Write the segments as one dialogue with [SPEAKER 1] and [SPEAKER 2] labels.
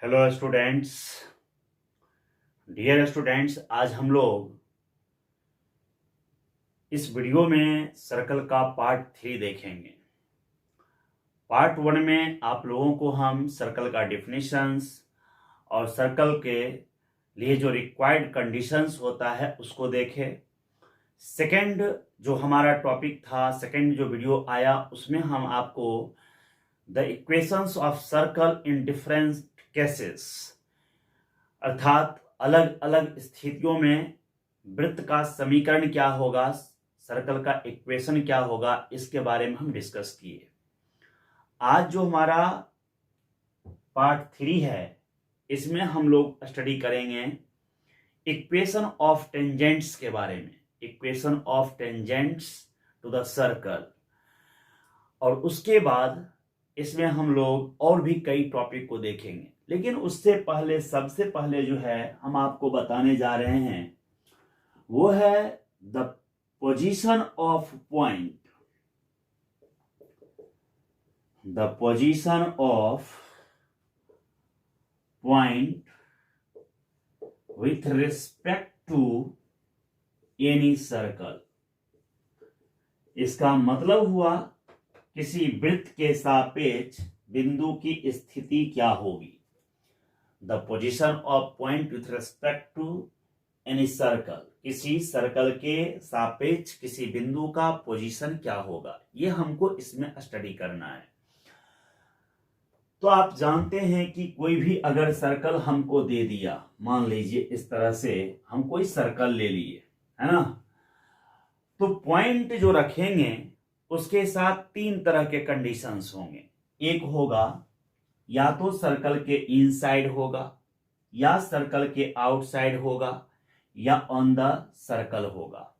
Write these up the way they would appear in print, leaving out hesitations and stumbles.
[SPEAKER 1] Hello students, dear students, आज हम लोग इस वीडियो में सर्कल का पार्ट 3 देखेंगे। पार्ट 1 में आप लोगों को हम सर्कल का डिफिनीशंस और सर्कल के लिए जो रिक्वायर्ड कंडीशंस होता है उसको देखे। सेकंड जो हमारा टॉपिक था, सेकंड जो वीडियो आया, उसमें हम आपको the equations of circle in different cases, अर्थात अलग अलग स्थितियों में वृत्त का समीकरण क्या होगा, सर्कल का इक्वेशन क्या होगा, इसके बारे में हम डिस्कस किए। आज जो हमारा पार्ट 3 है, इसमें हम लोग स्टडी करेंगे इक्वेशन ऑफ टेंजेंट्स के बारे में, equation of tangents to the circle. और उसके बाद इसमें हम लोग और भी कई टॉपिक को देखेंगे। लेकिन उससे पहले, सबसे पहले जो है हम आपको बताने जा रहे हैं वो है the position of point, the position of point with respect to any circle. इसका मतलब हुआ किसी वृत्त के सापेक्ष बिंदु की स्थिति क्या होगी। The position of point with respect to any circle, किसी सर्कल के सापेक्ष किसी बिंदु का पोजीशन क्या होगा, ये हमको इसमें स्टडी करना है। तो आप जानते हैं कि कोई भी अगर सर्कल हमको दे दिया, मान लीजिए इस तरह से हम कोई सर्कल ले लिए, है ना, तो पॉइंट जो रखेंगे उसके साथ 3 तरह के कंडीशंस होंगे। एक होगा या तो सर्कल के इनसाइड होगा, या सर्कल के आउटसाइड होगा, या ऑन द सर्कल होगा।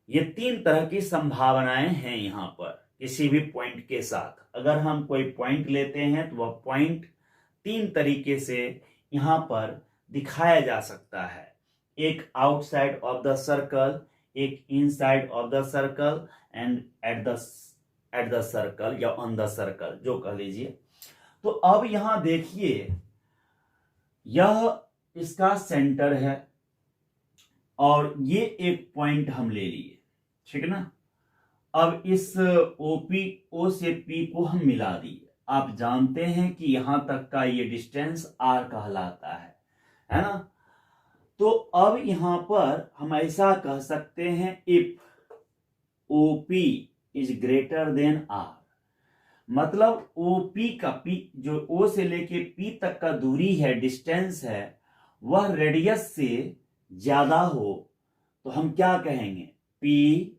[SPEAKER 1] ये 3 तरह की संभावनाएं हैं यहां पर किसी भी पॉइंट के साथ। अगर हम कोई पॉइंट लेते हैं तो वह पॉइंट 3 तरीके से यहां पर दिखाया जा सकता है। एक आउटसाइड ऑफ द सर्कल, एक inside of the circle, and at the circle या ऑन द सर्कल, जो कह लीजिए। तो अब यहां देखिए, यह इसका सेंटर है और ये एक पॉइंट हम ले लिए, ठीक है ना। अब इस ओ से पी को हम मिला दिए। आप जानते हैं कि यहां तक का ये डिस्टेंस आर कहलाता है ना। तो अब यहां पर हम ऐसा कह सकते हैं, if OP is greater than R, मतलब ओपी का पी, जो ओ से लेके पी तक का दूरी है, डिस्टेंस है, वह रेडियस से ज्यादा हो तो हम क्या कहेंगे, P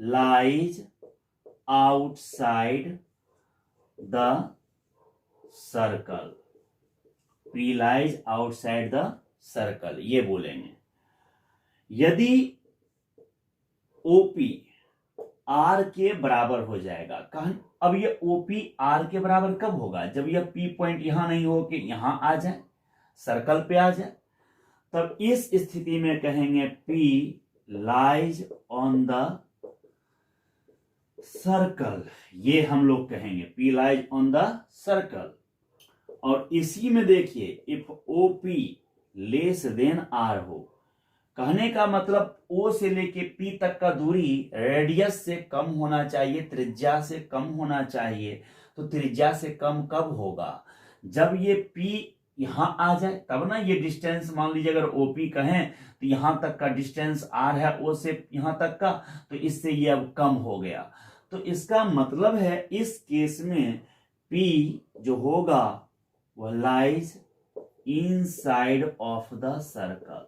[SPEAKER 1] lies outside the circle, P lies outside the circle, ये बोलेंगे। यदि ओपी आर के बराबर हो जाएगा, अब ये ओपी आर के बराबर कब होगा, जब यह पी पॉइंट यहां नहीं हो कि यहां आ जाए, सर्कल पे आ जाए, तब इस स्थिति में कहेंगे P lies on the circle, ये हम लोग कहेंगे P lies on the circle. और इसी में देखिए, if OP less than R हो, कहने का मतलब ओ से लेके पी तक का दूरी रेडियस से कम होना चाहिए, त्रिज्या से कम होना चाहिए। तो त्रिज्या से कम कब होगा, जब ये पी यहां आ जाए, तब ना। ये डिस्टेंस मान लीजिए अगर ओपी कहें तो यहां तक का डिस्टेंस आर है ओ से यहां तक का, तो इससे ये अब कम हो गया। तो इसका मतलब है इस केस में पी जो होगा वह lies inside of the circle.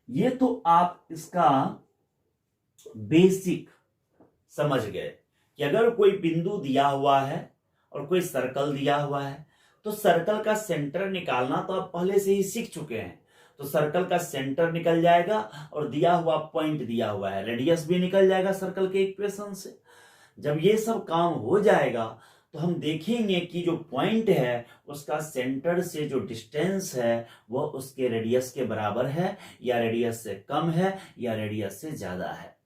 [SPEAKER 1] ये तो आप इसका बेसिक समझ गए कि अगर कोई बिंदु दिया हुआ है और कोई सर्कल दिया हुआ है, तो सर्कल का सेंटर निकालना तो आप पहले से ही सीख चुके हैं। तो सर्कल का सेंटर निकल जाएगा और दिया हुआ पॉइंट दिया हुआ है, रेडियस भी निकल जाएगा सर्कल के इक्वेशन से। जब ये सब काम हो जाएगा तो हम देखेंगे कि जो पॉइंट है उसका सेंटर से जो डिस्टेंस है वह उसके रेडियस के बराबर है, या रेडियस से कम है, या रेडियस से ज्यादा है।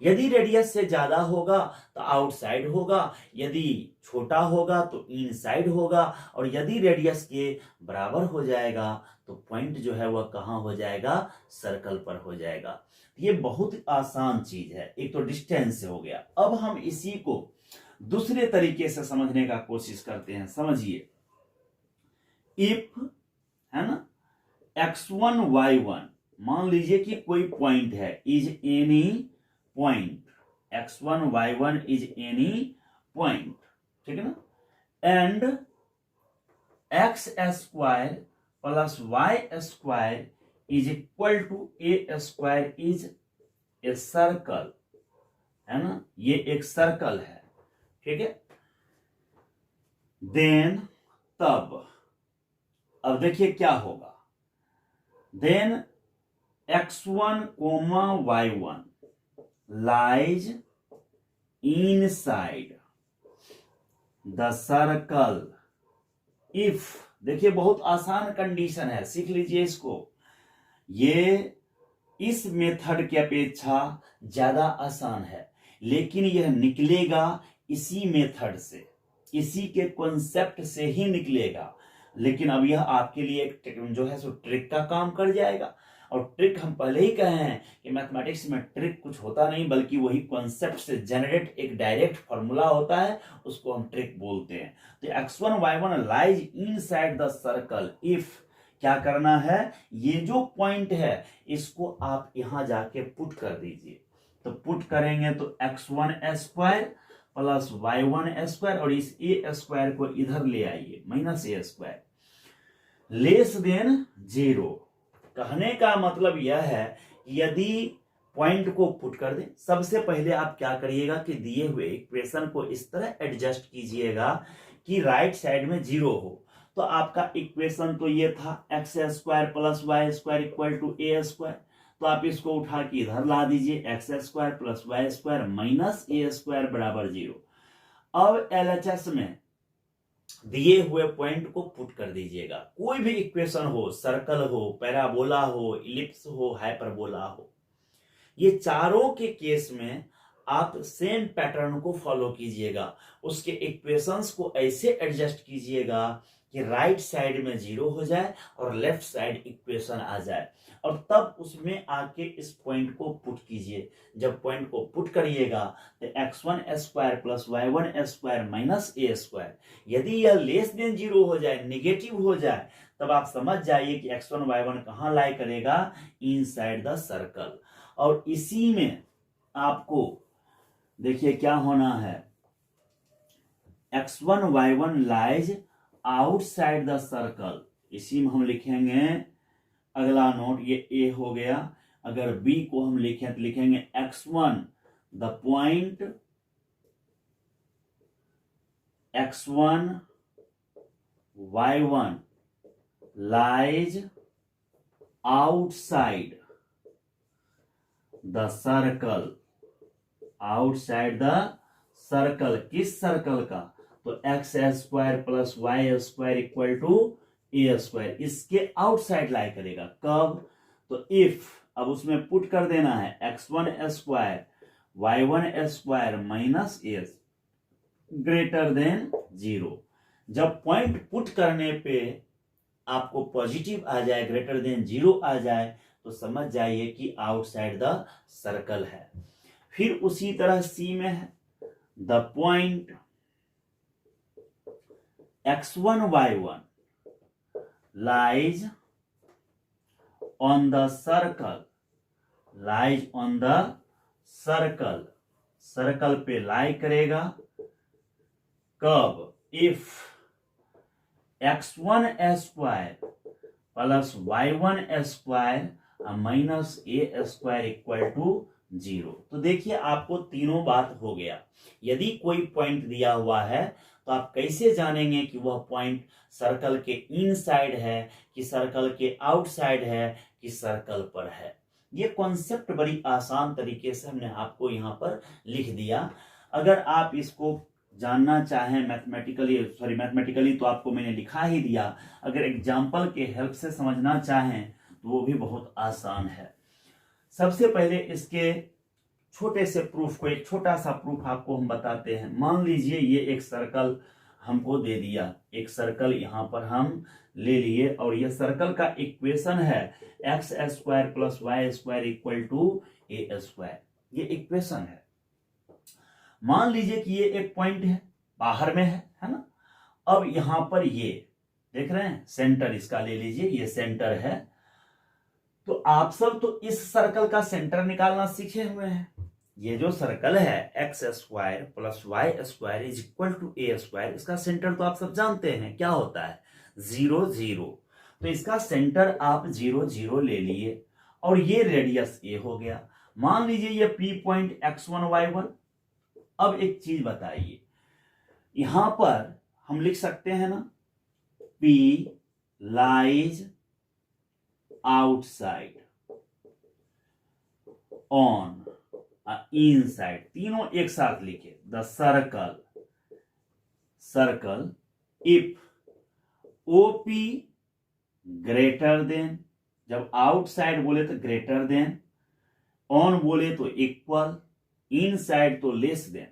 [SPEAKER 1] यदि रेडियस से ज्यादा होगा तो आउटसाइड होगा, यदि छोटा होगा तो इनसाइड होगा, और यदि रेडियस के बराबर हो जाएगा तो पॉइंट जो है वह कहाँ हो जाएगा, सर्कल पर हो जाएगा। ये बहुत आसान चीज है, एक तो डिस्टेंस से हो गया। अब हम इसी को दूसरे तरीके से समझने का कोशिश करते हैं। समझिए, इफ, है ना, x1 y1, मान लीजिए कि कोई पॉइंट है, is any point, x1 y1 is any point, ठीक है ना, and x square plus y square is equal to a square is a circle, है ना, ये एक सर्कल है, ठीक है। देन तब अब देखिए क्या होगा, then x1 comma y1 lies inside the circle if, देखिए बहुत आसान कंडीशन है, सीख लीजिए इसको। ये इस मेथड की अपेक्षा ज्यादा आसान है, लेकिन यह निकलेगा इसी मेथड से, इसी के कॉन्सेप्ट से ही निकलेगा। लेकिन अब यह आपके लिए एक जो है सो ट्रिक का काम कर जाएगा। और ट्रिक हम पहले ही कहे हैं कि मैथमेटिक्स में ट्रिक कुछ होता नहीं, बल्कि वही कॉन्सेप्ट से जनरेट एक डायरेक्ट फॉर्मूला होता है, उसको हम ट्रिक बोलते हैं। तो x1 y1 lies inside the circle if, क्या करना है, ये जो पॉइंट है इसको आप यहां जाके पुट कर दीजिए। तो पुट करेंगे तो x1 square plus y1 square, और इस a स्क्वायर को इधर ले आइए, minus a square less than 0। कहने का मतलब यह है कि यदि पॉइंट को पुट कर दें, सबसे पहले आप क्या करिएगा कि दिए हुए इक्वेशन को इस तरह एडजस्ट कीजिएगा कि राइट साइड में 0 हो। तो आपका इक्वेशन तो ये था X square plus Y square equal to A square, तो आप इसको उठा के इधर ला दीजिए, X square plus Y square minus ए स्क्वायर बराबर 0। अब एलएचएस में दिए हुए पॉइंट को पुट कर दीजिएगा, कोई भी इक्वेशन हो, सर्कल हो, पैराबोला हो, इलिप्स हो, हाइपरबोला हो, ये चारों के केस में आप सेम पैटर्न को फॉलो कीजिएगा। उसके इक्वेशंस को ऐसे एडजस्ट कीजिएगा कि राइट साइड में 0 हो जाए और लेफ्ट साइड इक्वेशन आ जाए, और तब उसमें आके इस पॉइंट को पुट कीजिए। जब पॉइंट को पुट करिएगा तो x1 square plus y1 square minus ए स्क्वायर, यदि यह लेस देन 0 हो जाए, निगेटिव हो जाए, तब आप समझ जाइए कि x1 y1 कहां लाई करेगा, इनसाइड द सर्कल। और इसी में आपको देखिए क्या होना है, x1 y1 lies outside the circle, इसी में हम लिखेंगे अगला नोट, ये ए हो गया। अगर बी को हम लिखें तो लिखेंगे x1 the point x1 y1 lies outside the circle, outside the circle, किस सर्कल का, तो x square plus Y square equal to A square, इसके आउटसाइड लाई करेगा। कब, तो इफ, अब उसमें पुट कर देना है x1 square y1 square minus A greater than 0। जब पॉइंट पुट करने पे आपको पॉजिटिव आ जाए, ग्रेटर देन 0 आ जाए, तो समझ जाइए कि आउटसाइड द सर्कल है। फिर उसी तरह सी में है, the point x1 y1 lies on the circle, lies on the circle, circle पे लाई करेगा। कब, इफ x1 square plus y1 square minus A square equal to 0। तो देखिए आपको तीनों बात हो गया। यदि कोई पॉइंट दिया हुआ है तो आप कैसे जानेंगे कि वह पॉइंट सर्कल के इनसाइड है कि सर्कल के आउटसाइड है कि सर्कल पर है। ये कॉन्सेप्ट बड़ी आसान तरीके से हमने आपको यहाँ पर लिख दिया। अगर आप इसको जानना चाहें मैथमेटिकली तो आपको मैंने लिखा ही दिया। अगर एग्जाम्पल के हेल्प से समझना चाहें तो वो भी बहुत आसान है। सबसे पहले इसके छोटे से प्रूफ को, एक छोटा सा प्रूफ आपको हम बताते हैं। मान लीजिए ये एक सर्कल हमको दे दिया, एक सर्कल यहां पर हम ले लिए और ये सर्कल का इक्वेशन है x square plus Y square equal to A square, ये इक्वेशन है। मान लीजिए कि ये एक पॉइंट है, बाहर में है ना। अब यहां पर ये देख रहे हैं सेंटर, इसका ले लीजिए, ये सेंटर है। तो आप सब तो इस सर्कल का सेंटर निकालना सीखे हुए हैं। ये जो सर्कल है x square plus Y square is equal to A square, इसका सेंटर तो आप सब जानते हैं क्या होता है, 0 0। तो इसका सेंटर आप 0 0 ले लिए और ये रेडियस ए हो गया। मान लीजिए ये पी पॉइंट x1 y1। अब एक चीज बताइए, यहां पर हम लिख सकते हैं ना, P lies outside on inside, तीनों एक साथ लिखे। The circle if OP greater then, जब आउटसाइड बोले तो ग्रेटर देन, ऑन बोले तो इक्वल, इनसाइड तो लेस देन।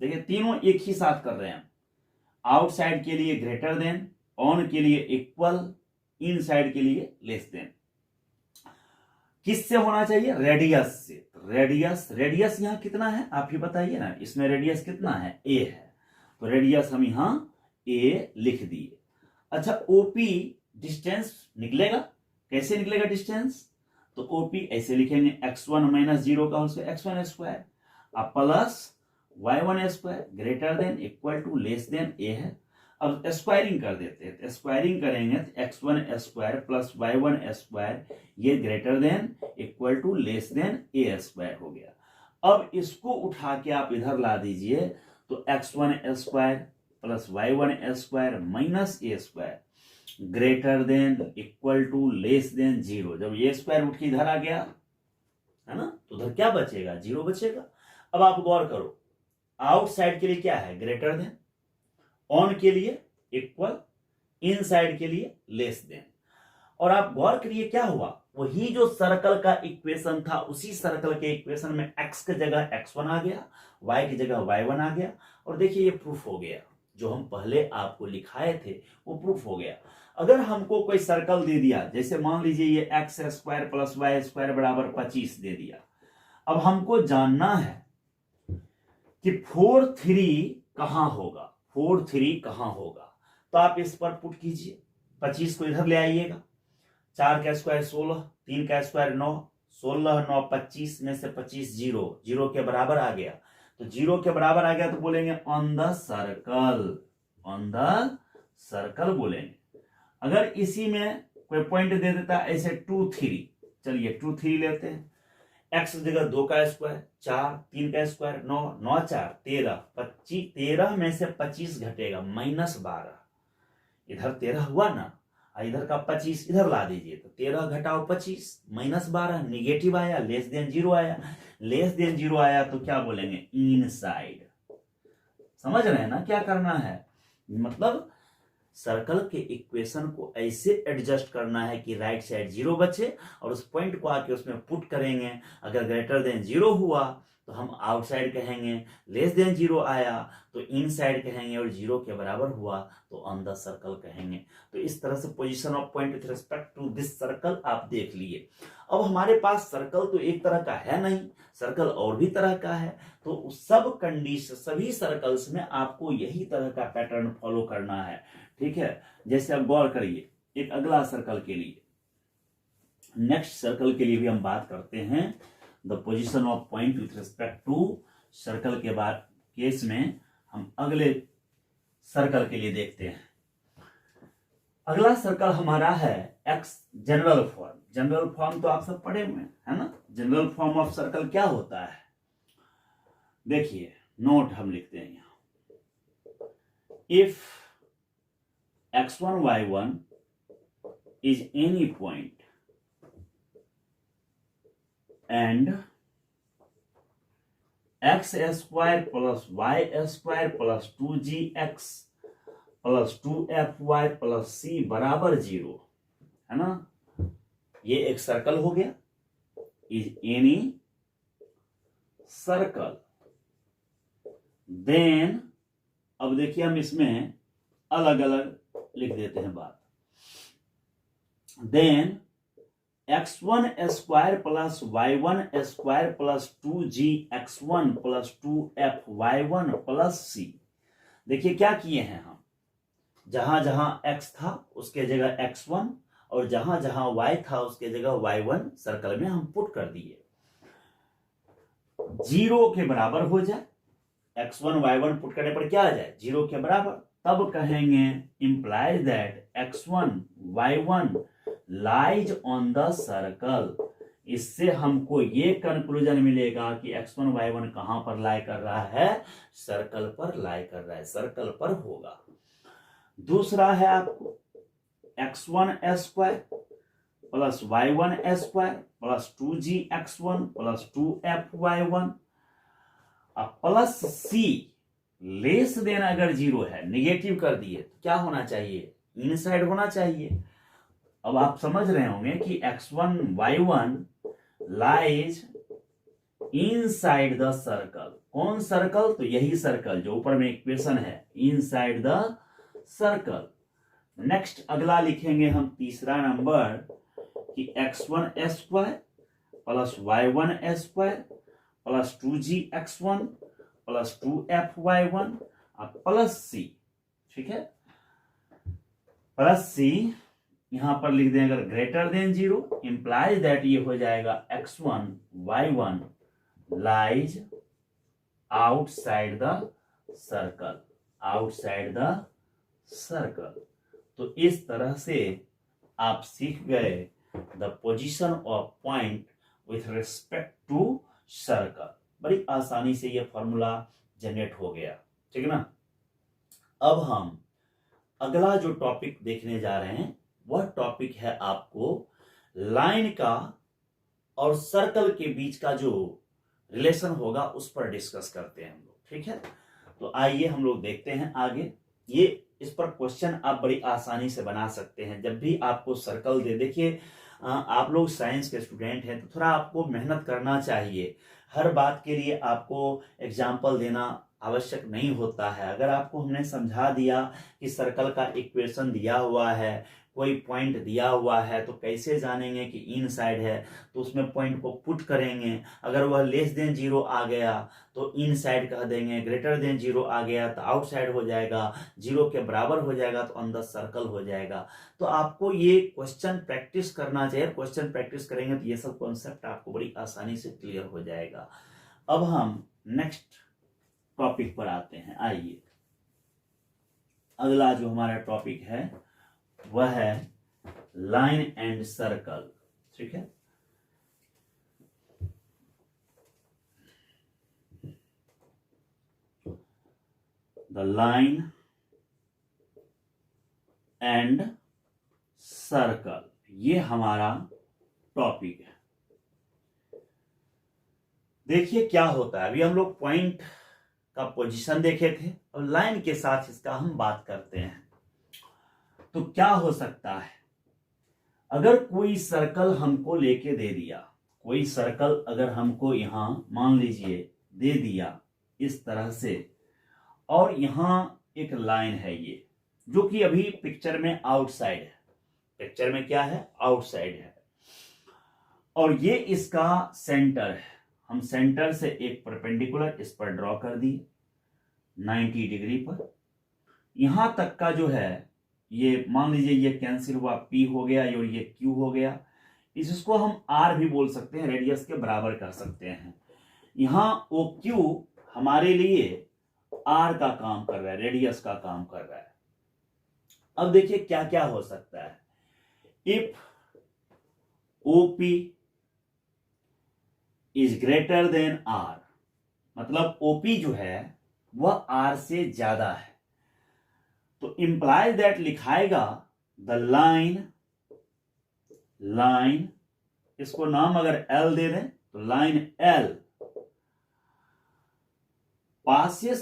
[SPEAKER 1] देखिए तीनों एक ही साथ कर रहे हैं। आउटसाइड के लिए ग्रेटर देन, ऑन के लिए इक्वल, इनसाइड के लिए लेस देन। किससे होना चाहिए, रेडियस से। रेडियस यहां कितना है आप ही बताइए ना, इसमें रेडियस कितना है, ए है, तो रेडियस हम यहां ए लिख दिए। अच्छा ओपी डिस्टेंस निकलेगा, कैसे निकलेगा डिस्टेंस, तो ओपी ऐसे लिखेंगे x1 माइनस 0 का x1 स्क्वायर अब plus y1 square greater than equal to less than A है। अब स्क्वायरिंग कर देते हैं, स्क्वायरिंग करेंगे तो x1 square plus y1 square ये greater than equal to less than A square हो गया। अब इसको उठा के आप इधर ला दीजिए तो x1 square plus y1 square minus A square greater than equal to less than 0। जब ये स्क्वायर उठ के इधर आ गया है ना, तो उधर क्या बचेगा, 0 बचेगा। अब आप गौर करो, आउटसाइड के लिए क्या है, ग्रेटर देन, ऑन के लिए इक्वल, इनसाइड के लिए लेस देन। और आप गौर करिए क्या हुआ, वही जो सर्कल का इक्वेशन था उसी सर्कल के इक्वेशन में x की जगह x1 आ गया, y की जगह y1 आ गया। और देखिए ये प्रूफ हो गया, जो हम पहले आपको लिखाए थे वो प्रूफ हो गया। अगर हमको कोई सर्कल दे दिया, जैसे मान लीजिए ये x square plus Y square बराबर 25 दे दिया, अब हमको जानना है कि 4 3 कहां होगा, 4 3 कहां होगा। तो आप इस पर पुट कीजिए, 25 को इधर ले आइएगा, 4 का स्क्वायर 16, 3 का स्क्वायर 9, 16 9 25 में से 25 0 के बराबर आ गया। तो 0 के बराबर आ गया तो बोलेंगे ऑन द सर्कल बोलेंगे। अगर इसी में कोई पॉइंट दे देता ऐसे 2 3, चलिए 2 3 लेते हैं। x जगह 2 का स्क्वायर 4, 3 का स्क्वायर 9, 9 4 13, 25, 13 में से 25 घटेगा माइनस 12, इधर 13 हुआ ना, इधर का 25 इधर ला दीजिए तो 13 घटाओ 25 माइनस 12, निगेटिव आया, लेस देन 0 आया। लेस देन 0 आया तो क्या बोलेंगे, इनसाइड। समझ रहे हैं ना क्या करना है, मतलब सर्कल के इक्वेशन को ऐसे एडजस्ट करना है कि राइट साइड 0 बचे और उस पॉइंट को आके उसमें पुट करेंगे। अगर ग्रेटर देन 0 हुआ तो हम आउटसाइड कहेंगे, लेस देन 0 आया तो इनसाइड कहेंगे और 0 के बराबर हुआ तो ऑन द सर्कल कहेंगे। तो इस तरह से position of point with respect to this circle आप देख लिए। अब हमारे पास सर्कल तो एक तरह का है नहीं, सर्कल और भी तरह का है। तो सब कंडीशन, सभी सर्कल्स में आपको यही तरह का पैटर्न फॉलो करना है, ठीक है। जैसे आप गौर करिए एक अगला सर्कल के लिए, नेक्स्ट सर्कल के लिए भी हम बात करते हैं। The position of point with respect to circle के बाद केस में हम अगले सर्कल के लिए देखते हैं। अगला सर्कल हमारा है x general form. General form तो आप सब पढ़े हुए हैं, है ना। जनरल फॉर्म ऑफ सर्कल क्या होता है, देखिए नोट हम लिखते हैं यहां, if x1 y1 is any point and x square plus y square plus 2gx plus 2fy plus c बराबर 0, है ना। ये एक सर्कल हो गया, इज एनी सर्कल, देन अब देखिए हम इसमें अलग अलग लिख देते हैं बात, then x1 square plus y1 square plus 2gx1 plus 2fy1 plus c। देखिए क्या किए हैं हम, जहां जहां x था उसके जगह x1 और जहां जहां y था उसके जगह y1 सर्कल में हम पुट कर दिए, 0 के बराबर हो जाए, x1 y1 पुट करने पर क्या आ जाए, 0 के बराबर, तब कहेंगे implies that x1 y1 lies on the circle. इससे हमको ये कंक्लूजन मिलेगा कि x1 y1 कहां पर लाई कर रहा है, सर्कल पर लाई कर रहा है, सर्कल पर होगा। दूसरा है आपको x1 square plus y1 square plus 2gx1 plus 2fy1 plus c less than अगर 0 है, निगेटिव कर दिए तो क्या होना चाहिए, इनसाइड होना चाहिए। अब आप समझ रहे होंगे कि x1 y1 lies inside the circle. कौन सर्कल, तो यही सर्कल जो ऊपर में इक्वेशन है, इनसाइड द सर्कल। नेक्स्ट अगला लिखेंगे हम तीसरा नंबर कि x1 square plus y1 square plus 2gx1 plus 2fy1 plus c, ठीक है, प्लस c यहां पर लिख दें अगर ग्रेटर देन 0, इंप्लाइज दैट ये हो जाएगा x1 y1 lies outside the circle, outside the circle. तो इस तरह से आप सीख गए the position of point with respect to circle. बड़ी आसानी से ये फॉर्मूला जनरेट हो गया, ठीक है ना। अब हम अगला जो टॉपिक देखने जा रहे हैं वह टॉपिक है आपको लाइन का और सर्कल के बीच का जो रिलेशन होगा उस पर डिस्कस करते हैं हम लोग, ठीक है। तो आइए हम लोग देखते हैं आगे। ये इस पर क्वेश्चन आप बड़ी आसानी से बना सकते हैं जब भी आपको सर्कल दे। देखिए आप लोग साइंस के स्टूडेंट हैं तो थोड़ा आपको मेहनत करना चाहिए, हर बात के लिए आपको एग्जाम्पल देना आवश्यक नहीं होता है। अगर आपको हमने समझा दिया कि सर्कल का इक्वेशन दिया हुआ है, कोई पॉइंट दिया हुआ है, तो कैसे जानेंगे कि इनसाइड है, तो उसमें पॉइंट को पुट करेंगे। अगर वह लेस देन 0 आ गया तो इनसाइड कह देंगे, ग्रेटर देन 0 आ गया तो आउटसाइड हो जाएगा, 0 के बराबर हो जाएगा तो अंदर सर्कल हो जाएगा। तो आपको ये क्वेश्चन प्रैक्टिस करना चाहिए, क्वेश्चन प्रैक्टिस करेंगे तो ये सब कॉन्सेप्ट आपको बड़ी आसानी से क्लियर हो जाएगा। अब हम नेक्स्ट टॉपिक पर आते हैं। आइए अगला जो हमारा टॉपिक है वह है लाइन एंड सर्कल, ठीक है। द लाइन एंड सर्कल, ये हमारा टॉपिक है। देखिए क्या होता है, अभी हम लोग पॉइंट का पोजीशन देखे थे और लाइन के साथ इसका हम बात करते हैं। तो क्या हो सकता है, अगर कोई सर्कल हमको लेके दे दिया, कोई सर्कल अगर हमको यहां मान लीजिए दे दिया इस तरह से, और यहां एक लाइन है ये जो कि अभी पिक्चर में आउटसाइड है, पिक्चर में क्या है, आउटसाइड है, और ये इसका सेंटर है। हम सेंटर से एक परपेंडिकुलर इस पर ड्रॉ कर दिए 90 डिग्री पर। यहां तक का जो है ये मान लीजिए ये कैंसिल हुआ, P हो गया और ये Q हो गया। इसको हम R भी बोल सकते हैं, रेडियस के बराबर कर सकते हैं। यहां OQ हमारे लिए R का काम कर रहा है, रेडियस का काम कर रहा है। अब देखिए क्या क्या हो सकता है, if OP is greater than R, मतलब OP जो है वह R से ज्यादा है, तो इंप्लाइज दैट लिखाएगा द लाइन, इसको नाम अगर L दे दें तो line L passes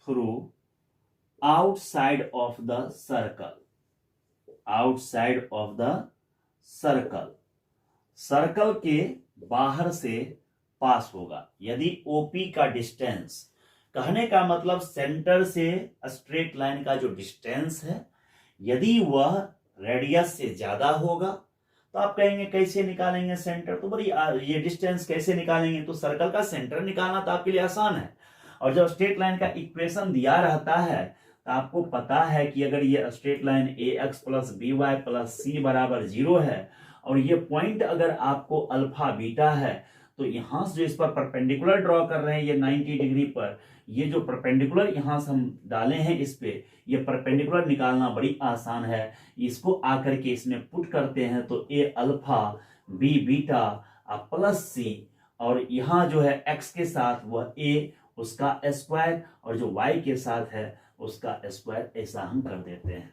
[SPEAKER 1] through outside of the circle, outside of the circle। Circle के बाहर से पास होगा। यदि OP का डिस्टेंस, कहने का मतलब सेंटर से स्ट्रेट लाइन का जो डिस्टेंस है, यदि वह रेडियस से ज्यादा होगा, तो आप कहेंगे कैसे निकालेंगे सेंटर, तो बड़ी ये डिस्टेंस कैसे निकालेंगे, तो सर्कल का सेंटर निकालना तो आपके लिए आसान है। और जब स्ट्रेट लाइन का इक्वेशन दिया रहता है तो आपको पता है कि अगर ये straight line ax plus by plus c बराबर 0 है और ये पॉइंट अगर आपको अल्फा बीटा है, तो यहां से जो इस पर परपेंडिकुलर ड्रॉ कर रहे हैं ये 90 डिग्री पर, ये जो परपेंडिकुलर यहां से हम डाले हैं इस पे, ये परपेंडिकुलर निकालना बड़ी आसान है। इसको आकर के इसमें पुट करते हैं तो a alpha b beta plus c, और यहाँ जो है x के साथ वह a उसका स्क्वायर और जो y के साथ है उसका स्क्वायर, ऐसा हम कर देते हैं।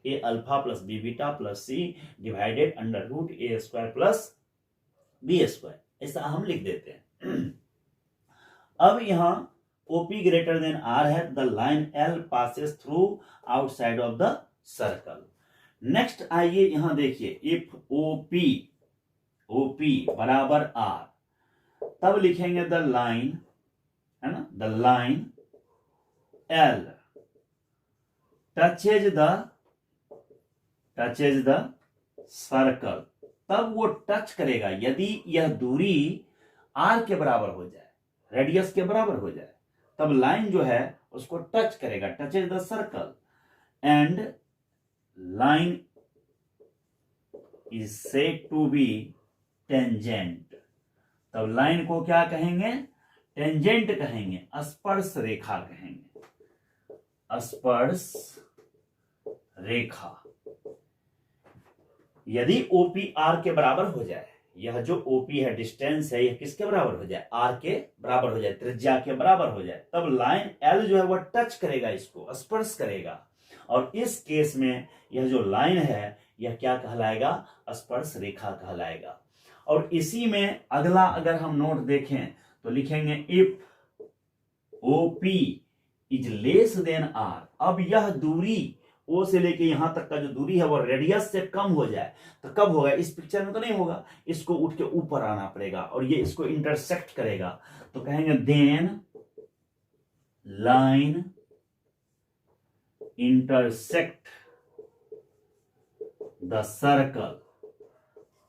[SPEAKER 1] a alpha plus b beta plus c divided under root a square plus b square, ऐसा हम लिख देते हैं। अब यहाँ OP ग्रेटर देन R है, the line L passes through outside of the circle. Next आइए यहां देखिए, इफ OP बराबर R, तब लिखेंगे द लाइन, है ना, the line L touches the circle, तब वो टच करेगा यदि यह दूरी R के बराबर हो जाए, रेडियस के बराबर हो जाए, तब लाइन जो है उसको टच करेगा, touches the circle, and line is said to be tangent. तब लाइन को क्या कहेंगे, टेंजेंट कहेंगे, स्पर्श रेखा कहेंगे, स्पर्श रेखा। यदि OP R के बराबर हो जाए, यह जो OP है डिस्टेंस है, यह किसके बराबर हो जाए, R के बराबर हो जाए, त्रिज्या के बराबर हो जाए, तब लाइन L जो है वह टच करेगा, इसको स्पर्श करेगा, और इस केस में यह जो लाइन है यह क्या कहलाएगा, स्पर्श रेखा कहलाएगा। और इसी में अगला अगर हम नोट देखें तो लिखेंगे if OP is less than R, अब यह दूरी O से लेके यहां तक का जो दूरी है वो रेडियस से कम हो जाए, तो कब होगा, इस पिक्चर में तो नहीं होगा, इसको उठ के ऊपर आना पड़ेगा और ये इसको इंटरसेक्ट करेगा, तो कहेंगे then line intersect the circle.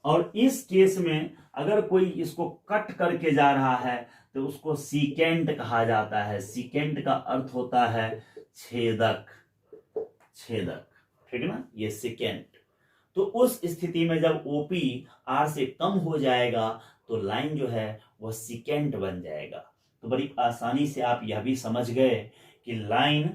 [SPEAKER 1] और इस केस में अगर कोई इसको कट करके जा रहा है तो उसको सीकेंट कहा जाता है। सीकेंट का अर्थ होता है छेदक, छेदक, ठीक है ना, ये सेकेंड। तो उस स्थिति में जब OP R से कम हो जाएगा तो लाइन जो है वह सेकेंड बन जाएगा। तो बड़ी आसानी से आप यह भी समझ गए कि लाइन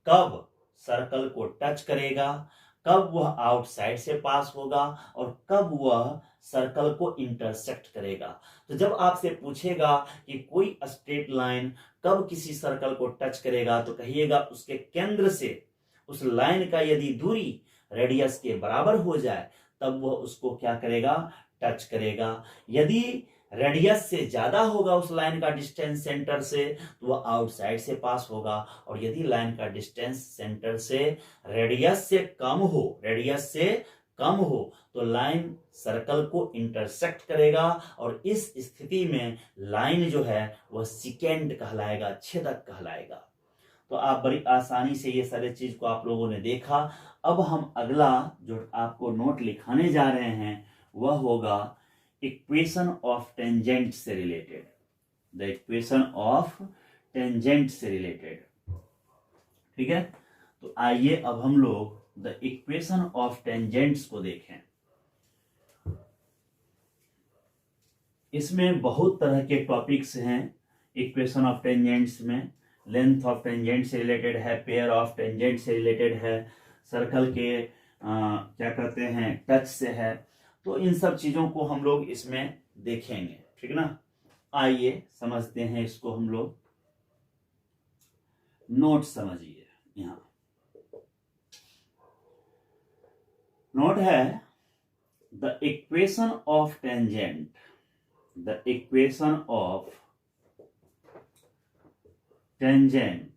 [SPEAKER 1] कब सर्कल को टच करेगा, कब वह आउटसाइड से पास होगा और कब वह सर्कल को इंटरसेक्ट करेगा। तो जब आपसे पूछेगा कि कोई स्ट्रेट लाइन कब किसी सर्कल को टच करेगा, तो कहिएगा उसके केंद्र से उस लाइन का यदि दूरी रेडियस के बराबर हो जाए तब वह उसको क्या करेगा, टच करेगा। यदि रेडियस से ज्यादा होगा उस लाइन का डिस्टेंस सेंटर से तो वह आउटसाइड से पास होगा, और यदि लाइन का डिस्टेंस सेंटर से रेडियस से कम हो, रेडियस से कम हो, तो लाइन सर्कल को इंटरसेक्ट करेगा, और इस स्थिति में लाइन जो है वह सेकेंड कहलाएगा, छेदक कहलाएगा। तो आप बड़ी आसानी से ये सारे चीज को आप लोगों ने देखा। अब हम अगला जो आपको नोट लिखाने जा रहे हैं वह होगा इक्वेशन ऑफ टेंजेंट से related, the equation of tangent से रिलेटेड, ठीक है। तो आइए अब हम लोग द इक्वेशन ऑफ टेंजेंट्स को देखें। इसमें बहुत तरह के टॉपिक्स हैं इक्वेशन ऑफ टेंजेंट्स में। लेंथ ऑफ टेंजेंट से रिलेटेड है, पेयर ऑफ टेंजेंट से रिलेटेड है, सर्कल के क्या कहते हैं टच से है। तो इन सब चीजों को हम लोग इसमें देखेंगे, ठीक ना। आइए समझते हैं इसको हम लोग। नोट समझिए, यहां नोट है the equation of tangent, the equation of tangent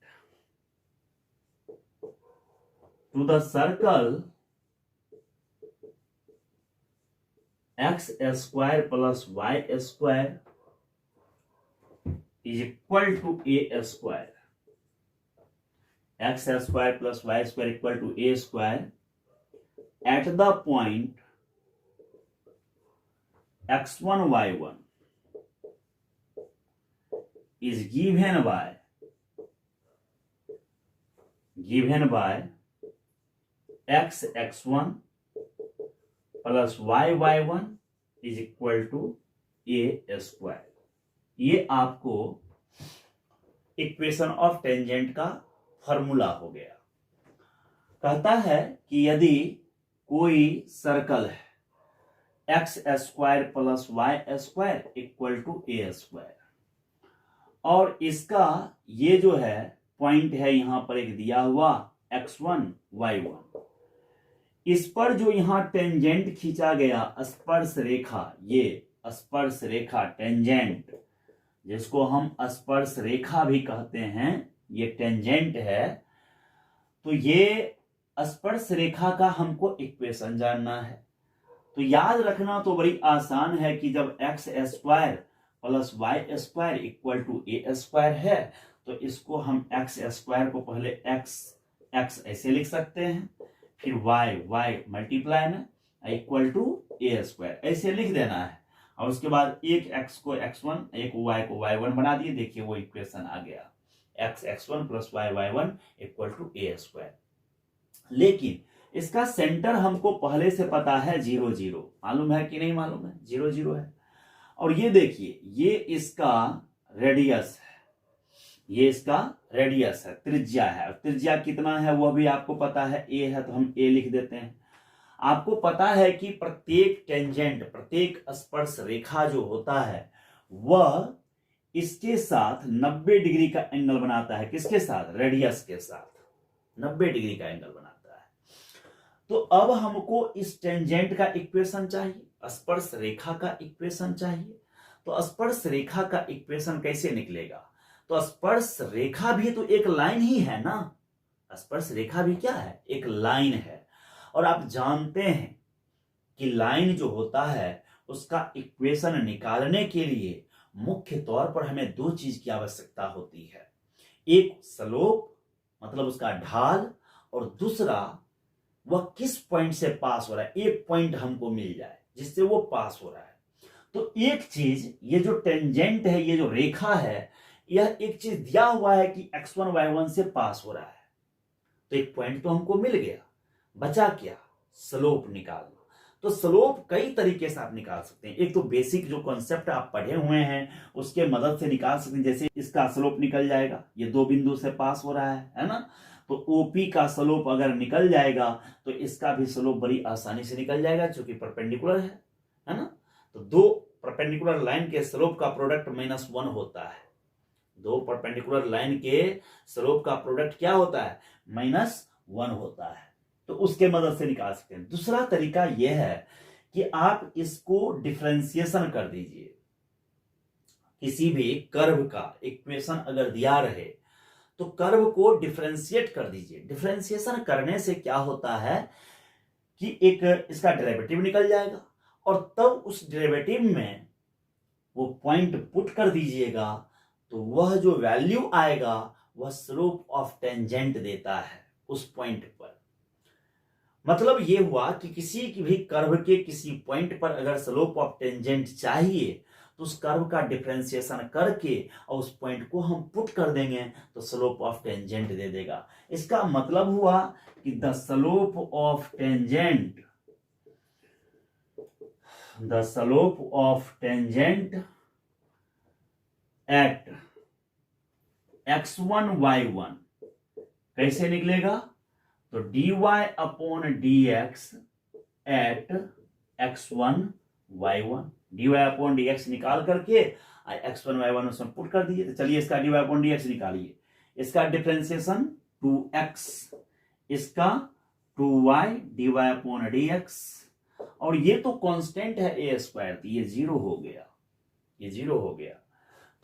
[SPEAKER 1] to the circle x square plus Y square is equal to A square, x square plus Y square equal to A square at the point x1 y1 is given by x x1 plus y y1 is equal to a square. ये आपको equation of tangent का formula हो गया। कहता है कि यदि कोई सर्कल है x square plus Y square equal to A square, और इसका ये जो है पॉइंट है यहां पर एक दिया हुआ x1 y1, इस पर जो यहां टेंजेंट खींचा गया स्पर्श रेखा, ये स्पर्श रेखा टेंजेंट, जिसको हम स्पर्श रेखा भी कहते हैं, ये टेंजेंट है। तो ये स्पर्श रेखा का हमको इक्वेशन जानना है। तो याद रखना तो बड़ी आसान है कि जब x square plus Y square equal to A square है, तो इसको हम एक्स स्क्वायर को पहले एक्स ऐसे लिख सकते हैं, फिर वाई मल्टीप्लाई में इक्वल टू ए स्क्वायर ऐसे लिख देना है, और उसके बाद एक एक्स को x1 एक y को y1 बना दिए। देखिए वो इक्वेशन आ गया, x x1 plus y y1 equal to A square. लेकिन इसका सेंटर हमको पहले से पता है 0 0, मालूम है कि नहीं मालूम है, 0 0 है। और ये देखिए ये इसका रेडियस है, ये इसका रेडियस है, त्रिज्या है। त्रिज्या कितना है वह भी आपको पता है, a है तो हम a लिख देते हैं। आपको पता है कि प्रत्येक टेंजेंट, प्रत्येक स्पर्श रेखा जो होता है वह इसके साथ 90 डिग्री का एंगल बनाता है। किसके साथ? रेडियस के साथ 90 डिग्री का एंगल बनाता है। तो अब हमको इस टेंजेंट का इक्वेशन चाहिए, स्पर्श रेखा का इक्वेशन चाहिए। तो स्पर्श रेखा का इक्वेशन कैसे निकलेगा? तो स्पर्श रेखा भी तो एक लाइन ही है ना, स्पर्श रेखा भी क्या है? एक लाइन है। और आप जानते हैं कि लाइन जो होता है उसका इक्वेशन निकालने के लिए मुख्य तौर पर हमें दो चीज की आवश्यकता होती है, एक स्लोप मतलब उसका ढाल, और दूसरा वह किस पॉइंट से पास हो रहा है, एक पॉइंट हमको मिल जाए जिससे वो पास हो रहा है। तो एक चीज, ये जो टेंजेंट है, ये जो रेखा है, यह एक चीज दिया हुआ है कि x1 y1 से पास हो रहा है, तो एक पॉइंट तो हमको मिल गया, बचा क्या? स्लोप निकालना। तो स्लोप कई तरीके से आप निकाल सकते हैं। एक तो बेसिक जो कॉन्सेप्ट आप पढ़े हुए हैं उसके मदद से निकाल सकते हैं, जैसे इसका स्लोप निकल जाएगा, ये दो बिंदु से पास हो रहा है ना, तो OP का स्लोप अगर निकल जाएगा तो इसका भी स्लोप बड़ी आसानी से निकल जाएगा, क्योंकि परपेंडिकुलर है ना। तो दो परपेंडिकुलर लाइन के स्लोप का प्रोडक्ट -1 होता है, दो परपेंडिकुलर लाइन के स्लोप का प्रोडक्ट क्या होता है? -1 होता है। तो उसके मदद से निकाल सकते हैं। दूसरा तरीका यह है कि आप इसको डिफरेंशिएशन कर दीजिए। किसी भी कर्व का इक्वेशन अगर दिया रहे तो कर्व को डिफरेंशिएट कर दीजिए। डिफरेंशिएशन करने से क्या होता है कि एक इसका डेरिवेटिव निकल जाएगा, और तब उस डेरिवेटिव में वो पॉइंट पुट कर दीजिएगा, तो वह जो वैल्यू आएगा वह स्लोप ऑफ टेंजेंट देता है उस पॉइंट पर। मतलब ये हुआ कि किसी की भी कर्व के किसी पॉइंट पर अगर स्लोप ऑफ टेंजेंट चाहिए तो उस कर्व का डिफरेंशिएशन करके और उस पॉइंट को हम पुट कर देंगे तो स्लोप ऑफ टेंजेंट दे देगा। इसका मतलब हुआ कि the slope of tangent at x1 y1 कैसे निकलेगा? तो dy/dx eight x1 y1, dy/dx निकाल करके x1 y1 उसमें पुट कर दिए। तो चलिए इसका dy/dx निकालिए। इसका डिफरेंशिएशन 2x, इसका 2y dy/dx, और ये तो कांस्टेंट है a स्क्वायर, तो ये 0 हो गया, ये 0 हो गया।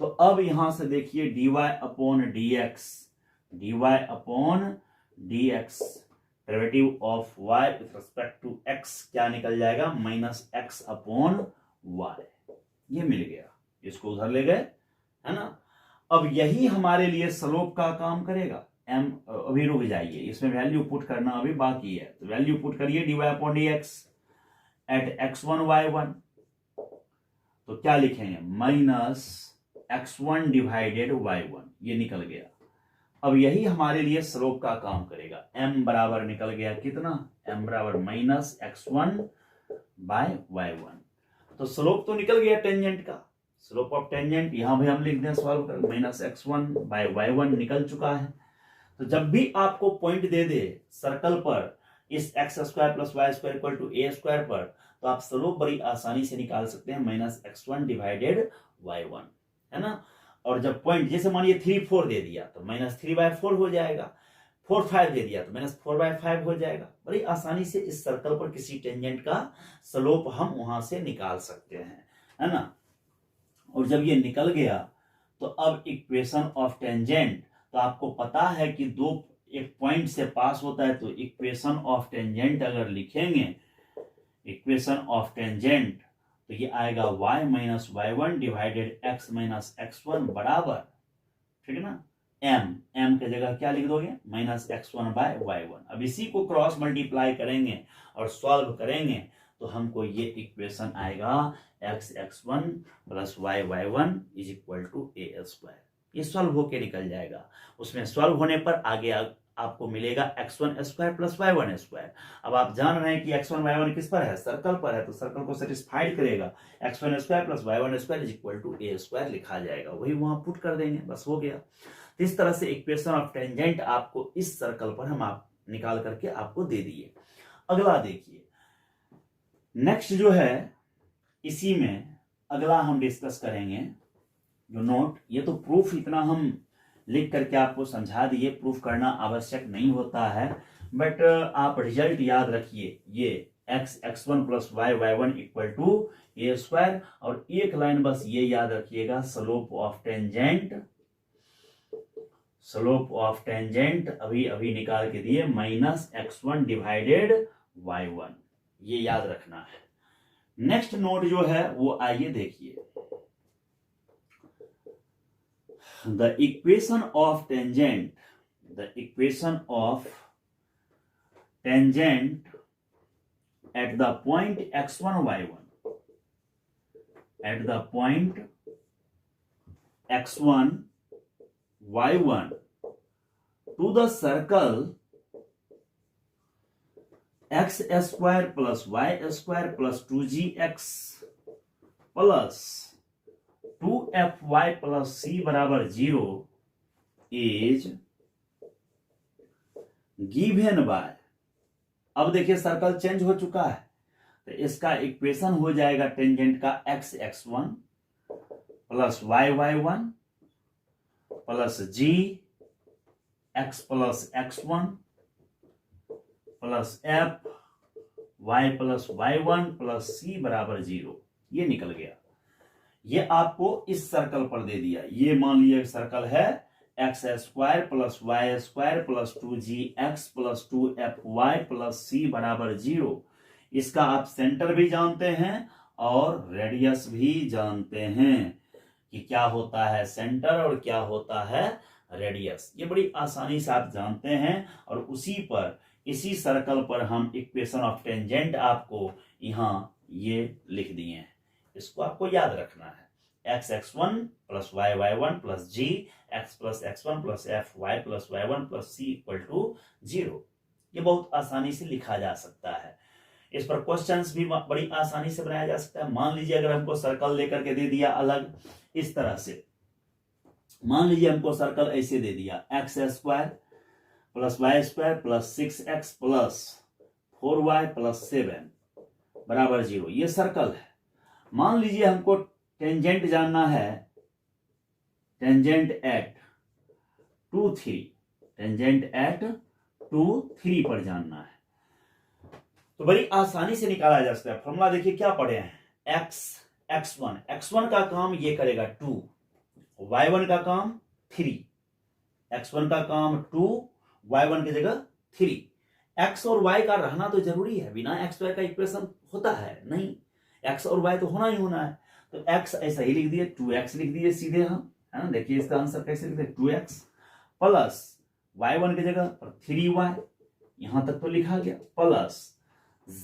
[SPEAKER 1] तो अब यहां से देखिए dy/dx derivative of y with respect to x क्या निकल जाएगा, माइनस x अपॉन y। ये मिल गया, इसको उधर ले गए, है ना। अब यही हमारे लिए स्लोप का काम करेगा। m अभी रुक जाइए, इसमें वैल्यू पुट करना अभी बाकी है, तो वैल्यू पुट करिए dy upon dx at x1 y1, तो क्या लिखेंगे, माइनस x1 डिवाइडेड y1, ये निकल गया। अब यही हमारे लिए स्लोप का काम करेगा। m बराबर निकल गया कितना, m बराबर माइनस x1 बाय y1। तो स्लोप तो निकल गया टेंजेंट का, स्लोप ऑफ टेंजेंट यहां भी हम लिख दें सॉल्व कर, माइनस x1 बाय y1 निकल चुका है। तो जब भी आपको पॉइंट दे दे सर्कल पर इस x square plus Y square equal to A square पर, तो आप स्लोप बड़ी आसानी से निकाल सकते हैं, माइनस x1 डिवाइडेड y1, है ना। और जब पॉइंट जैसे मानिए 3 4 दे दिया तो माइनस 3/4 हो जाएगा, 4 5 दे दिया तो माइनस 4/5 हो जाएगा। बड़ी आसानी से इस सर्कल पर किसी टेंजेंट का स्लोप हम वहां से निकाल सकते हैं, है ना। और जब ये निकल गया तो अब इक्वेशन ऑफ टेंजेंट, तो आपको पता है कि दो एक पॉइंट से पास होता है, तो इक्वेशन ऑफ टेंजेंट अगर लिखेंगे, इक्वेशन ऑफ टेंजेंट, तो ये आएगा y minus y1 divided x minus x1 बराबर, ठीक है ना, m के जगह क्या लिख दोगे, माइनस x1 बाय y1। अब इसी को क्रॉस मल्टीप्लाई करेंगे और सॉल्व करेंगे तो हमको ये इक्वेशन आएगा x(x1) plus y(y1) is equal to a square. ये सॉल्व होके निकल जाएगा। उसमें सॉल्व होने पर आगे आपको मिलेगा x1 square plus y1 square. अब आप जान रहे हैं कि x1 y1 किस पर है, सर्कल पर है, तो सर्कल को सेटिस्फाइड करेगा, x1 square plus y1 square is equal to a square लिखा जाएगा, वही वहां पुट कर देंगे, बस हो गया। तो इस तरह से इक्वेशन ऑफ टेंजेंट आपको इस सर्कल पर हम आप निकाल करके आपको दे दिए। अगला देखिए, नेक्स्ट जो है इसी में अगला हम डिस्कस करेंगे जो नोट, ये तो प्रूफ इतना हम लिख करके आपको समझा दिए, प्रूफ करना आवश्यक नहीं होता है, बट आप रिजल्ट याद रखिए, ये x(x1) plus y(y1) equal to a square, और एक लाइन बस ये याद रखिएगा, slope of tangent, slope of tangent अभी अभी निकाल के दिए, माइनस x1 डिवाइडेड y1, ये याद रखना है। नेक्स्ट नोट जो है वो आइए देखिए, the equation of tangent at the point x1 y1, at the point x1 y1 to the circle x square plus y square plus 2gx plus 2fy plus c बराबर 0 इज गिवन बाय, अब देखिए circle change हो चुका है, तो इसका equation हो जाएगा टेंजेंट का x(x1) plus y(y1) plus g x plus x1 plus f y plus y1 plus c बराबर 0, ये निकल गया। ये आपको इस सर्कल पर दे दिया, ये मान लीजिए सर्कल है x square plus Y square plus 2gx plus 2fy plus c बराबर 0। इसका आप सेंटर भी जानते हैं और रेडियस भी जानते हैं कि क्या होता है सेंटर और क्या होता है रेडियस, ये बड़ी आसानी से आप जानते हैं। और उसी पर इसी सर्कल पर हम इक्वेशन ऑफ टेंजेंट आपको यहाँ ये लिख दिए हैं, इसको आपको याद रखना है, x(x1) plus y(y1) plus g x plus x1 plus fy plus y1 plus c equal to 0। ये बहुत आसानी से लिखा जा सकता है, इस पर क्वेश्चंस भी बड़ी आसानी से बनाया जा सकता है। मान लीजिए अगर हमको सर्कल लेकर के दे दिया अलग इस तरह से, मान लीजिए हमको सर्कल ऐसे दे दिया x square plus Y square plus 6x plus 4y plus 7 बराबर 0, ये सर्कल है। मान लीजिए हमको टेंजेंट जानना है, टेंजेंट एट 2 3, टेंजेंट एट 2 3 पर जानना है, तो बड़ी आसानी से निकाला जा सकता है। फॉर्मूला देखिए क्या पढ़े हैं, x1 का काम ये करेगा 2, y1 का काम 3, x1 का काम 2, y1 की जगह 3, एक्स और वाई का रहना तो जरूरी है, बिना एक्स वाई का इक्वेशन होता है नहीं, एक्स और वाई तो होना ही होना है। तो एक्स ऐसा ही लिख दिए, 2x लिख दिए सीधे हम, है ना। देखिए इसका आंसर कैसे लिखते हैं, 2x प्लस y1 की जगह पर 3y, यहां तक तो लिखा गया, प्लस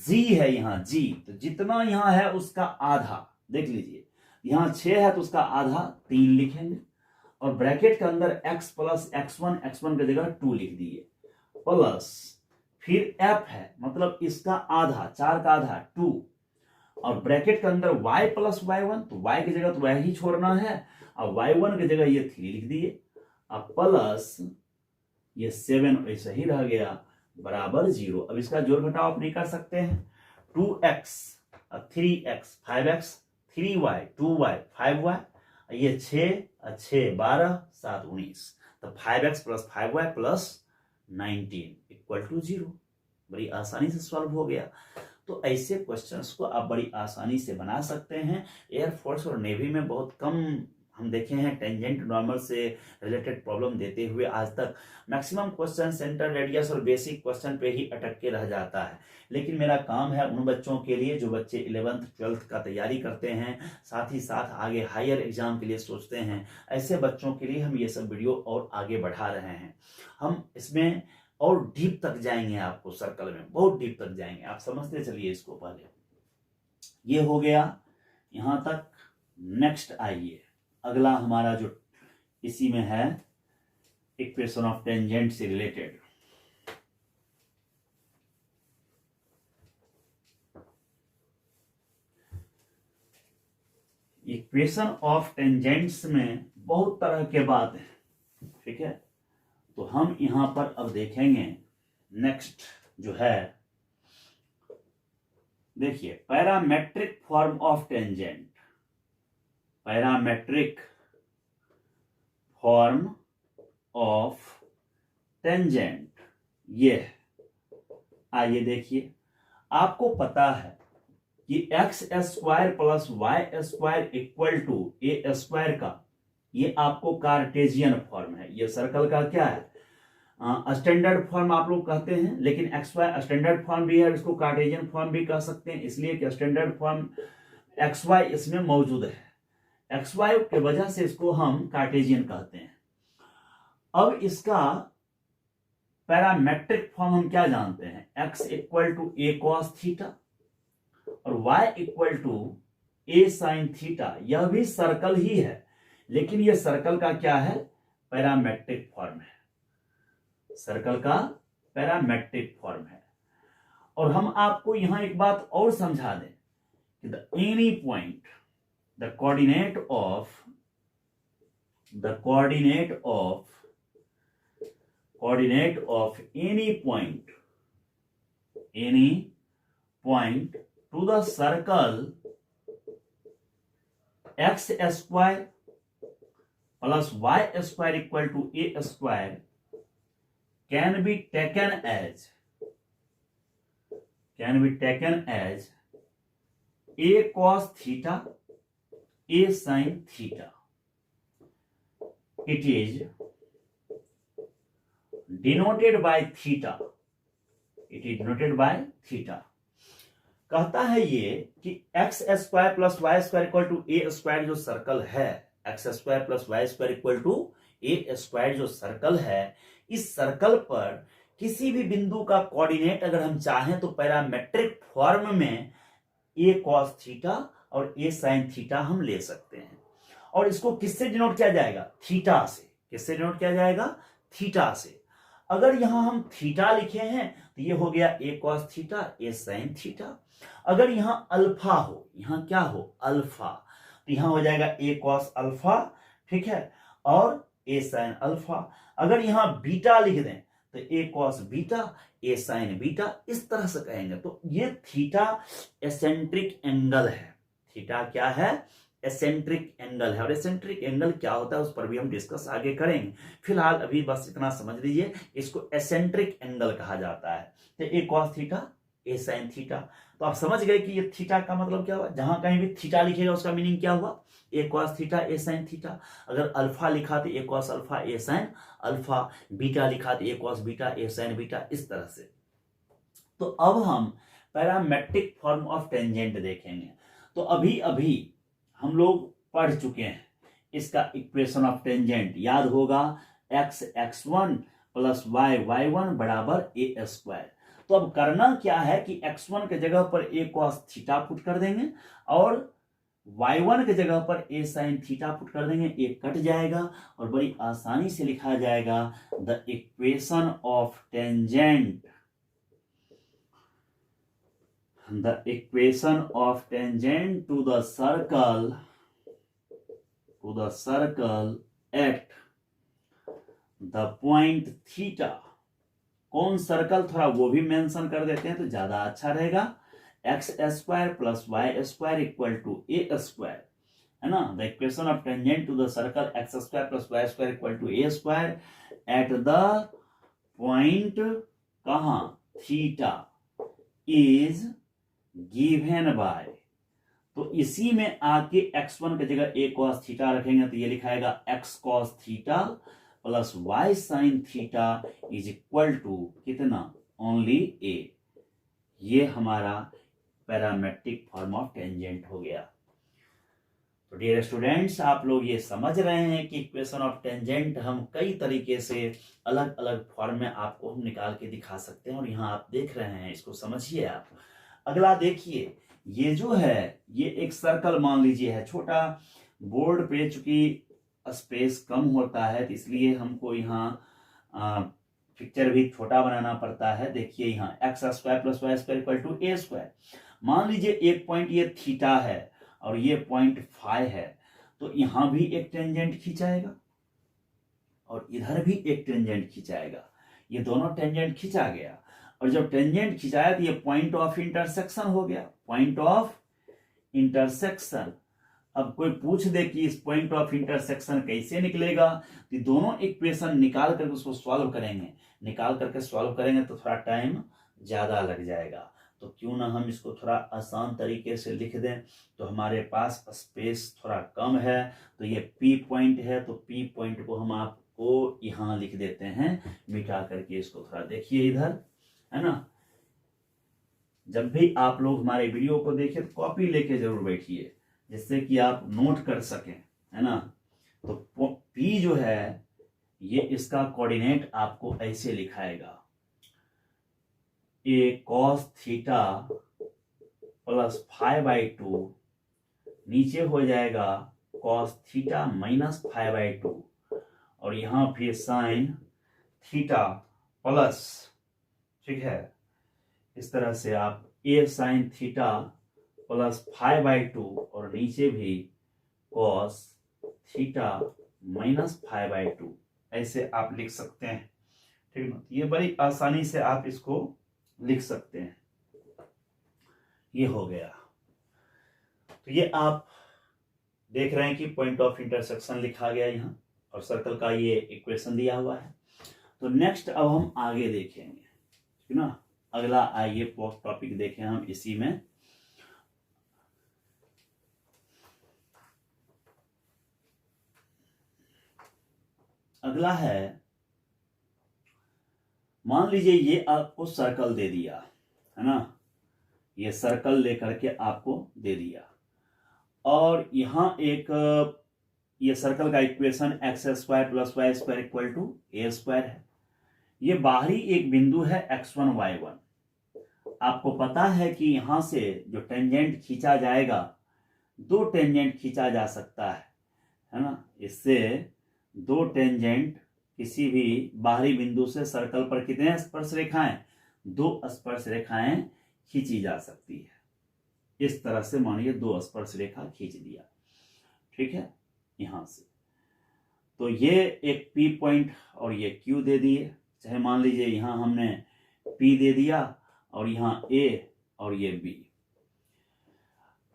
[SPEAKER 1] g है यहाँ g, तो जितना यहाँ है उसका आधा, देख लीजिए यहाँ 6 है तो उसका आधा 3 लिखेंगे, और ब्रैकेट के अंदर x प्लस x1 की जगह 2 लिख दिए, प्लस फिर f है मतलब इसका आधा, 4 का आधा 2, और ब्रैकेट के अंदर y प्लस y1, तो y की जगह तो y ही छोड़ना है, अब y1 की जगह ये 3 लिख दिए, अब प्लस ये 7 ऐसा ही रह गया बराबर 0। अब इसका जोड़ घटाव आप नहीं कर सकते हैं, 2x 3x 5x 3y 2y 5y, ये 6 6 12 7 19, तो 5x plus 5y plus 19 equal to 0। बड़ी आसानी से सॉल्व हो गया। तो ऐसे क्वेश्चंस को आप बड़ी आसानी से बना सकते हैं। एयरफोर्स और नेवी में बहुत कम हम देखे हैं टेंजेंट नॉर्मल से रिलेटेड प्रॉब्लम देते हुए आज तक। मैक्सिमम क्वेश्चन सेंटर रेडियस और बेसिक क्वेश्चन पे ही अटक के रह जाता है। लेकिन मेरा काम है उन बच्चों के लिए जो बच्चे 11th 12th का तैयारी करते हैं, साथ ही साथ आगे हायर एग्जाम के लिए सोचते हैं, ऐसे बच्चों के लिए हम ये सब वीडियो और आगे बढ़ा रहे हैं। हम इसमें और डीप तक जाएंगे, आपको सर्कल में बहुत डीप तक जाएंगे, आप समझते चलिए इसको। पहले ये हो गया यहां तक। नेक्स्ट आइए, अगला हमारा जो इसी में है इक्वेशन ऑफ टेंजेंट से रिलेटेड। इक्वेशन ऑफ टेंजेंट्स में बहुत तरह के बात है, ठीक है। तो हम यहां पर अब देखेंगे नेक्स्ट जो है, देखिए parametric form of tangent, parametric form of tangent ये। आइए देखिए, आपको पता है कि x square plus Y square equal to A square का ये आपको कार्टेशियन फॉर्म है। ये सर्कल का क्या है, स्टैंडर्ड फॉर्म आप लोग कहते हैं, लेकिन एक्स वाई स्टैंडर्ड फॉर्म भी है, इसको कार्टेशियन फॉर्म भी कह सकते हैं, इसलिए कि स्टैंडर्ड फॉर्म एक्स वाई इसमें मौजूद है, एक्स वाई की वजह से इसको हम कार्टेशियन कहते हैं। अब इसका पैरामेट्रिक फॉर्म हम क्या जानते हैं, X equal to A cos theta और Y equal to A sine theta. यह भी सर्कल ही है, लेकिन यह सर्कल का क्या है, पैरामेट्रिक फॉर्म है, सर्कल का पैरामेट्रिक फॉर्म है। और हम आपको यहां एक बात और समझा दें कि the any point, the coordinate of any point to the circle x square plus Y square equal to A square can be taken as a cos theta, a sin theta. It is denoted by theta. कहता है ये कि x square plus Y square equal to A square जो circle है, x square plus Y square equal to A square जो circle है, इस circle पर किसी भी बिंदु का कोऑर्डिनेट अगर हम चाहें तो पैरामेट्रिक फॉर्म में ए कॉस थीटा और ए साइन थीटा हम ले सकते हैं। और इसको किससे डिनोट किया जाएगा, थीटा से। किससे डिनोट किया जाएगा, थीटा से। अगर यहां हम थीटा लिखे हैं तो ये हो गया ए cos theta A sine theta. अगर यहां अल्फा हो, यहां क्या हो, अल्फा, तो यहां हो जाएगा ए कॉस अल्फा, ठीक है, और ए साइन अल्फा। अगर यहां बीटा लिख दें तो A cos beta A sine beta, इस तरह से कहेंगे। तो ये थीटा एसेंट्रिक एंगल है। थीटा क्या है, एसेंट्रिक एंगल है। और एसेंट्रिक एंगल क्या होता है उस पर भी हम डिस्कस आगे करेंगे। फिलहाल अभी बस इतना समझ लीजिए, इसको एसेंट्रिक एंगल कहा जाता है। तो A cos theta A sine theta, तो आप समझ गए कि ये थीटा का मतलब क्या हुआ। जहां कहीं भी थीटा लिखेगा उसका मीनिंग क्या हुआ, A cos theta A sine theta. अगर अल्फा लिखा तो A cos alpha A sine alpha, beta लिखा तो A cos beta A sine beta, इस तरह से। तो अब हम पैरामेट्रिक फॉर्म ऑफ टेंजेंट देखेंगे। तो अभी अभी हम लोग पढ़ चुके हैं इसका इक्वेशन ऑफ टेंजेंट, याद होगा x x1 plus y y1 बराबर ए स्क्वायर। तो अब करना क्या है कि x1 के जगह पर a cos थीटा पुट कर देंगे और y1 के जगह पर a sin थीटा पुट कर देंगे, एक कट जाएगा और बड़ी आसानी से लिखा जाएगा the equation of tangent, the equation of tangent to the circle at the point theta। कौन सर्कल, थोड़ा वो भी मेंशन कर देते हैं तो ज्यादा अच्छा रहेगा। X square plus Y square equal to A square, है ना। The equation of tangent to the circle x square plus Y square equal to A square at the point कहां थीटा इज गिवन बाय। तो इसी में आके x1 की जगह a cos theta रखेंगे तो ये लिखाएगा x cos theta plus y sin theta is equal to कितना, ओनली a। ये हमारा पैरामेट्रिक फॉर्म ऑफ टेंजेंट हो गया। तो डियर स्टूडेंट्स, आप लोग ये समझ रहे हैं कि इक्वेशन ऑफ टेंजेंट हम कई तरीके से अलग अलग फॉर्म में आपको हम निकाल के दिखा सकते हैं, और यहाँ आप देख रहे हैं, इसको समझिए आप। अगला देखिए, ये जो है ये एक सर्कल मान लीजिए है, छोटा बोर्ड पे चूंकि स्पेस कम होता है तो इसलिए हमको यहाँ पिक्चर भी छोटा बनाना पड़ता है। देखिए यहाँ x square plus Y square equal to A square. मान लीजिए एक पॉइंट ये थीटा है और ये पॉइंट फाई है, तो यहाँ भी एक टेंजेंट खिंचाएगा और इधर भी एक टेंजेंट खिंचाएगा। ये दोनों टेंजेंट खिंचा गया, और जब टेंजेंट खिंचाया तो ये पॉइंट ऑफ इंटरसेक्शन हो गया, पॉइंट ऑफ इंटरसेक्शन। अब कोई पूछ दे कि इस पॉइंट ऑफ इंटरसेक्शन कैसे निकलेगा, तो दोनों इक्वेशन निकाल करके उसको सॉल्व करेंगे। निकाल करके सॉल्व करेंगे तो थोड़ा टाइम ज्यादा लग जाएगा, तो क्यों ना हम इसको थोड़ा आसान तरीके से लिख दें। तो हमारे पास स्पेस थोड़ा कम है, तो ये पी पॉइंट है, तो पी पॉइंट को हम आपको यहाँ लिख देते हैं मिटा करके। इसको थोड़ा देखिए इधर, है ना। जब भी आप लोग हमारे वीडियो को देखें तो कॉपी लेके जरूर बैठिए, जिससे कि आप नोट कर सकें, है ना। तो P जो है ये इसका कोऑर्डिनेट आपको ऐसे लिखाएगा, ए cos थीटा प्लस 5/2, नीचे हो जाएगा cos थीटा माइनस 5/2, और यहां फिर साइन थीटा प्लस, ठीक है, इस तरह से आप ए साइन थीटा प्लस 5/2 और नीचे भी cos थीटा माइनस 5/2, ऐसे आप लिख सकते हैं, ठीक है। ये बड़ी आसानी से आप इसको लिख सकते हैं। ये हो गया। तो ये आप देख रहे हैं कि पॉइंट ऑफ इंटरसेक्शन लिखा गया यहाँ, और सर्कल का ये इक्वेशन दिया हुआ है। तो नेक्स्ट अब हम आगे देखेंगे, ठीक है ना। अगला आइए टॉपिक देखें हम इसी में। अगला है, मान लीजिए ये आपको सर्कल दे दिया, है ना। ये सर्कल लेकर के आपको दे दिया, और यहां एक ये सर्कल का equation x square plus Y square equal to A square है। ये बाहरी एक बिंदु है x1 y1। आपको पता है कि यहां से जो टेंजेंट खींचा जाएगा, दो टेंजेंट खींचा जा सकता है ना। इससे दो टेंजेंट किसी भी बाहरी बिंदु से सर्कल पर कितने स्पर्श रेखाएं, दो स्पर्श रेखाएं खींची जा सकती है। इस तरह से मानिए दो स्पर्श रेखा खींच दिया, ठीक है, यहां से। तो ये एक P पॉइंट और ये Q दे दिए, चाहे मान लीजिए यहां हमने P दे दिया और यहां A और ये B।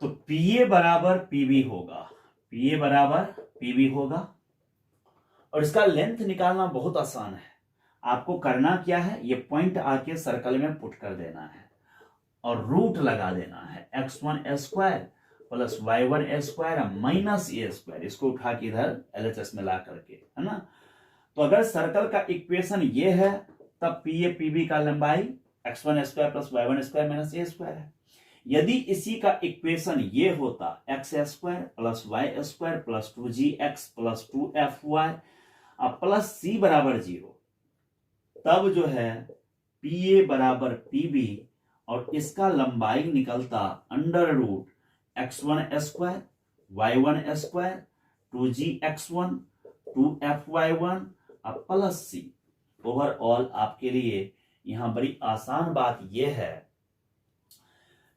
[SPEAKER 1] तो PA बराबर PB होगा, PA बराबर PB होगा, और इसका लेंथ निकालना बहुत आसान है। आपको करना क्या है, ये पॉइंट आके सर्कल में पुट कर देना है और रूट लगा देना है, x1 square plus y1 square minus ए स्क्वायर। इसको उठा के इधर LHS में ला करके, है ना। तो अगर सर्कल का इक्वेशन ये है, तब PA PB का लंबाई x1 square plus y1 square minus a square है। यदि इसी का इक्वेशन ये होता x square plus y square plus 2gx plus 2fy अब प्लस c बराबर 0, तब जो है pa बराबर pb और इसका लंबाई निकलता under root x1 square y1 square 2gx1 2fy1 अब प्लस c। ओवरऑल आपके लिए यहां बड़ी आसान बात यह है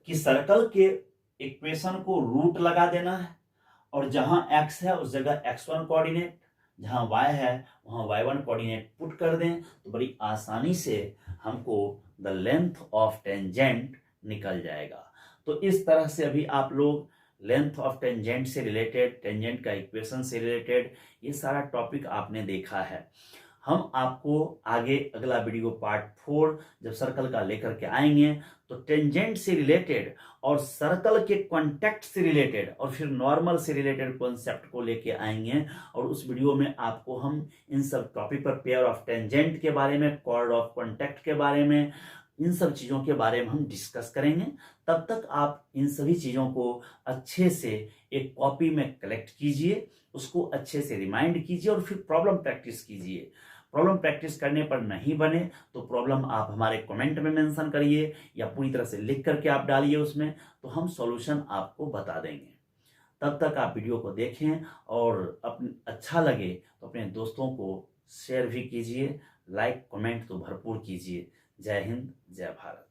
[SPEAKER 1] कि सर्कल के इक्वेशन को रूट लगा देना है और जहां x है उस जगह x1 कोऑर्डिनेट, जहां y है वहां y1 कोऑर्डिनेट पुट कर दें तो बड़ी आसानी से हमको द लेंथ ऑफ टेंजेंट निकल जाएगा। तो इस तरह से अभी आप लोग लेंथ ऑफ टेंजेंट से रिलेटेड, टेंजेंट का इक्वेशन से रिलेटेड ये सारा टॉपिक आपने देखा है। हम आपको आगे अगला वीडियो पार्ट 4 जब सर्कल का लेकर के आएंगे तो टेंजेंट से रिलेटेड और सर्कल के कॉन्टेक्ट से रिलेटेड और फिर नॉर्मल से रिलेटेड कॉन्सेप्ट को लेके आएंगे और उस वीडियो में आपको हम इन सब टॉपिक पर पेयर ऑफ टेंजेंट के बारे में, कॉर्ड ऑफ कॉन्टेक्ट के बारे में, इन सब चीज़ों के बारे में हम डिस्कस करेंगे। तब तक आप इन सभी चीज़ों को अच्छे से एक कॉपी में कलेक्ट कीजिए, उसको अच्छे से रिमाइंड कीजिए और फिर प्रॉब्लम प्रैक्टिस कीजिए। प्रॉब्लम प्रैक्टिस करने पर नहीं बने तो प्रॉब्लम आप हमारे कमेंट में मेंशन करिए या पूरी तरह से लिख करके आप डालिए उसमें, तो हम सॉल्यूशन आपको बता देंगे। तब तक आप वीडियो को देखें और अच्छा लगे तो अपने दोस्तों को शेयर भी कीजिए, लाइक कमेंट तो भरपूर कीजिए। जय हिंद, जय भारत।